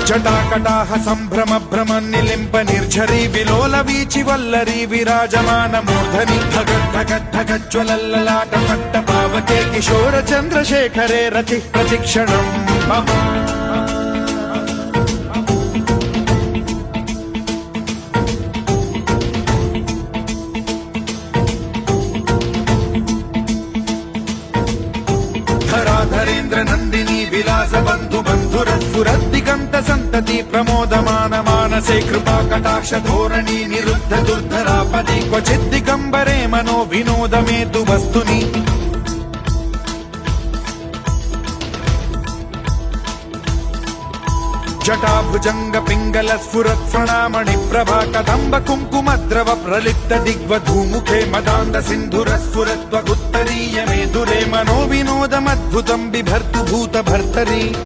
జటాకటాహ సంభ్రమ భ్రమ నిలింప నిర్ఝరీ విలోల వీచి వల్లరీ విరాజమాన మూర్ధని ధగద్ధగద్ధగజ్వలల్లలాట పట్ట పావకే కిశోర చంద్రశేఖరే రతి ప్రతిక్షణం మమ ధరాధరేంద్ర నందిని విలాస బంధు బంధురస్ఫురద్దిగంత సంతతి ప్రమోదమాన మానసే కృపా కటాక్ష ధోరణి నిరుద్ధ దుర్ధరాపది క్వచిద్దిగంబరే మనో వినోదమేతు వస్తుని జటాభుజంగ పింగళ స్ఫురత్ ప్రణామణి ప్రభా కదంబ కుంకుమద్రవ ప్రలిప్త దిగ్వధూముఖే మదాంద సింధుర స్ఫురత్వగుత్తరీయమే దురే మనో వినోదమద్భుతం బిభర్తు భూత భర్తరీ